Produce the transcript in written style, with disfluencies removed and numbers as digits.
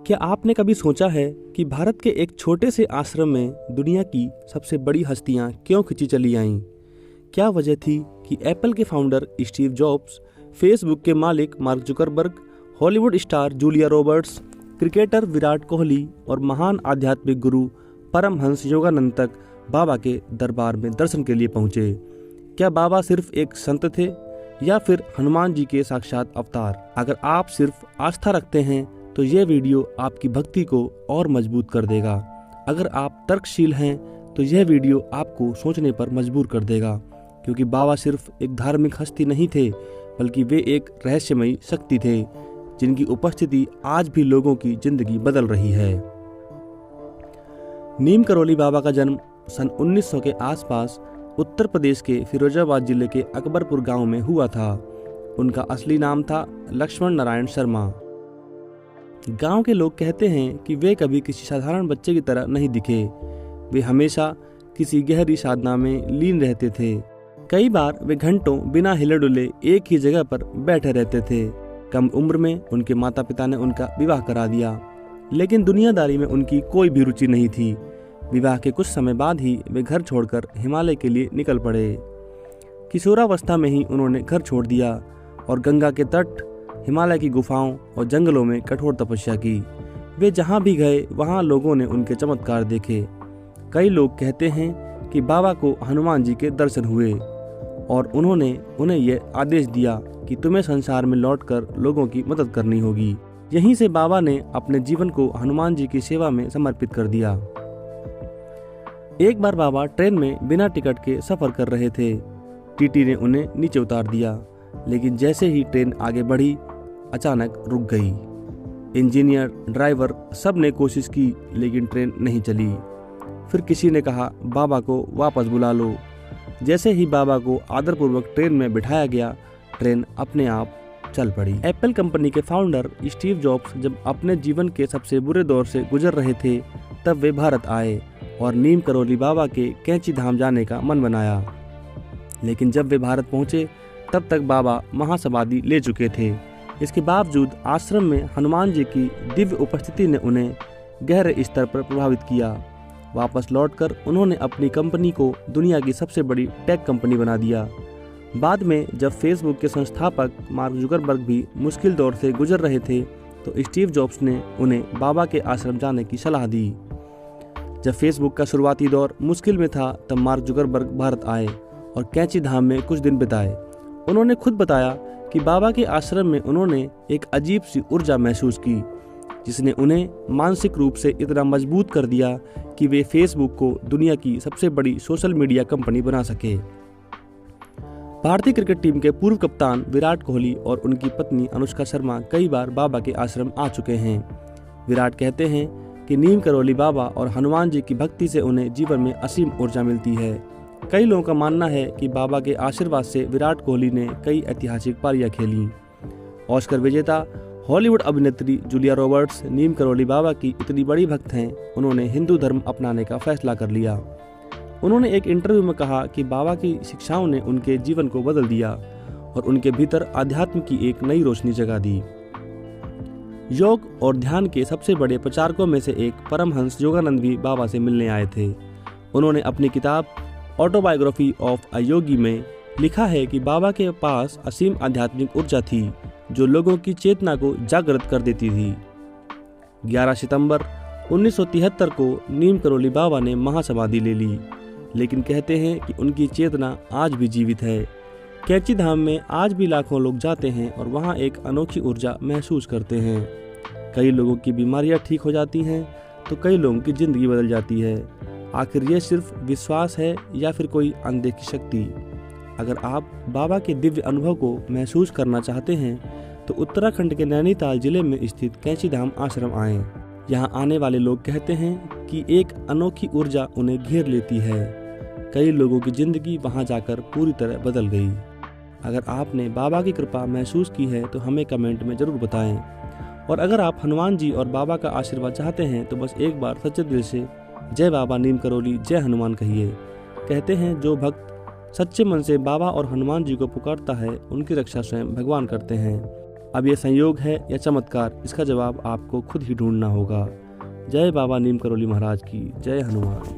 क्या आपने कभी सोचा है कि भारत के एक छोटे से आश्रम में दुनिया की सबसे बड़ी हस्तियां क्यों खिंची चली आईं? क्या वजह थी कि एप्पल के फाउंडर स्टीव जॉब्स, फेसबुक के मालिक mark Zuckerberg, Hollywood star Julia Roberts, cricketer Virat Kohli और महान आध्यात्मिक गुरु परमहंस योगानंद तक बाबा के दरबार में दर्शन के लिए पहुंचे? क्या बाबा सिर्फ एक संत थे या फिर हनुमान जी के साक्षात अवतार? अगर आप सिर्फ आस्था रखते हैं तो ये वीडियो आपकी भक्ति को और मजबूत कर देगा। अगर आप तर्कशील हैं तो यह वीडियो आपको सोचने पर मजबूर कर देगा, क्योंकि बाबा सिर्फ एक धार्मिक हस्ती नहीं थे, बल्कि वे एक रहस्यमयी शक्ति थे जिनकी उपस्थिति आज भी लोगों की जिंदगी बदल रही है। नीम करोली बाबा का जन्म सन 1900 के आसपास उत्तर प्रदेश के फिरोजाबाद जिले के अकबरपुर गांव में हुआ था। उनका असली नाम था लक्ष्मण नारायण शर्मा। गांव के लोग कहते हैं कि वे कभी किसी साधारण बच्चे की तरह नहीं दिखे। वे हमेशा किसी गहरी साधना में लीन रहते थे। कई बार वे घंटों बिना हिले डुले एक ही जगह पर बैठे रहते थे। कम उम्र में उनके माता पिता ने उनका विवाह करा दिया, लेकिन दुनियादारी में उनकी कोई भी रुचि नहीं थी। विवाह के कुछ समय बाद ही वे घर छोड़कर हिमालय के लिए निकल पड़े। किशोरावस्था में ही उन्होंने घर छोड़ दिया और गंगा के तट, हिमालय की गुफाओं और जंगलों में कठोर तपस्या की। वे जहां भी गए वहां लोगों ने उनके चमत्कार देखे। कई लोग कहते हैं कि बाबा को हनुमान जी के दर्शन हुए और उन्होंने उन्हें यह आदेश दिया कि तुम्हें संसार में लौटकर लोगों की मदद करनी होगी। यहीं से बाबा ने अपने जीवन को हनुमान जी की सेवा में समर्पित कर दिया। एक बार बाबा ट्रेन में बिना टिकट के सफर कर रहे थे। टीटी ने उन्हें नीचे उतार दिया, लेकिन जैसे ही ट्रेन आगे बढ़ी अचानक रुक गई। इंजीनियर, ड्राइवर सब ने कोशिश की, लेकिन ट्रेन नहीं चली। फिर किसी ने कहा, बाबा को वापस बुला लो। जैसे ही बाबा को आदरपूर्वक ट्रेन में बिठाया गया, ट्रेन अपने आप चल पड़ी। एप्पल कंपनी के फाउंडर स्टीव जॉब्स जब अपने जीवन के सबसे बुरे दौर से गुजर रहे थे, तब वे भारत आए और नीम करोली बाबा के कैंची धाम जाने का मन बनाया। लेकिन जब वे भारत पहुंचे, तब तक बाबा महासमाधि ले चुके थे। इसके बावजूद आश्रम में हनुमान जी की दिव्य उपस्थिति ने उन्हें गहरे स्तर पर प्रभावित किया। वापस लौटकर उन्होंने अपनी कंपनी को दुनिया की सबसे बड़ी टेक कंपनी बना दिया। बाद में जब फेसबुक के संस्थापक मार्क जुकरबर्ग भी मुश्किल दौर से गुजर रहे थे, तो स्टीव जॉब्स ने उन्हें बाबा के आश्रम जाने की सलाह दी। जब फेसबुक का शुरुआती दौर मुश्किल में था, तब मार्क जुकरबर्ग भारत आए और कैंची धाम में कुछ दिन बिताए। उन्होंने खुद बताया कि बाबा के आश्रम में उन्होंने एक अजीब सी ऊर्जा महसूस की, जिसने उन्हें मानसिक रूप से इतना मजबूत कर दिया कि वे फेसबुक को दुनिया की सबसे बड़ी सोशल मीडिया कंपनी बना सके। भारतीय क्रिकेट टीम के पूर्व कप्तान विराट कोहली और उनकी पत्नी अनुष्का शर्मा कई बार बाबा के आश्रम आ चुके हैं। विराट कहते हैं कि नीम करोली बाबा और हनुमान जी की भक्ति से उन्हें जीवन में असीम ऊर्जा मिलती है। कई लोगों का मानना है कि बाबा के आशीर्वाद से विराट कोहली ने कई ऐतिहासिक पारियां खेली। ऑस्कर विजेता हॉलीवुड अभिनेत्री जूलिया रॉबर्ट्स नीम करोली बाबा की इतनी बड़ी भक्त हैं, उन्होंने हिंदू धर्म अपनाने का फैसला कर लिया। उन्होंने एक इंटरव्यू में कहा कि बाबा की शिक्षाओं ने उनके जीवन को बदल दिया और उनके भीतर आध्यात्म की एक नई रोशनी जगा दी। योग और ध्यान के सबसे बड़े प्रचारकों में से एक परमहंस योगानंद भी बाबा से मिलने आए थे। उन्होंने अपनी किताब ऑटोबायोग्राफी ऑफ अ योगी में लिखा है कि बाबा के पास असीम आध्यात्मिक ऊर्जा थी जो लोगों की चेतना को जागृत कर देती थी। 11 सितंबर 1973 को नीम करोली बाबा ने महासमाधि ले ली, लेकिन कहते हैं कि उनकी चेतना आज भी जीवित है। कैंची धाम में आज भी लाखों लोग जाते हैं और वहां एक अनोखी ऊर्जा महसूस करते हैं। कई लोगों की बीमारियां ठीक हो जाती हैं तो कई लोगों की जिंदगी बदल जाती है। आखिर ये सिर्फ विश्वास है या फिर कोई अनदेखी शक्ति? अगर आप बाबा के दिव्य अनुभव को महसूस करना चाहते हैं तो उत्तराखंड के नैनीताल जिले में स्थित कैंची धाम आश्रम आएं। यहाँ आने वाले लोग कहते हैं कि एक अनोखी ऊर्जा उन्हें घेर लेती है। कई लोगों की जिंदगी वहाँ जाकर पूरी तरह बदल गई। अगर आपने बाबा की कृपा महसूस की है तो हमें कमेंट में जरूर बताएं। और अगर आप हनुमान जी और बाबा का आशीर्वाद चाहते हैं तो बस एक बार सच्चे दिल से जय बाबा नीम करोली जय हनुमान कहिए। कहते हैं जो भक्त सच्चे मन से बाबा और हनुमान जी को पुकारता है, उनकी रक्षा स्वयं भगवान करते हैं। अब यह संयोग है या चमत्कार, इसका जवाब आपको खुद ही ढूंढना होगा। जय बाबा नीम करोली महाराज की, जय हनुमान।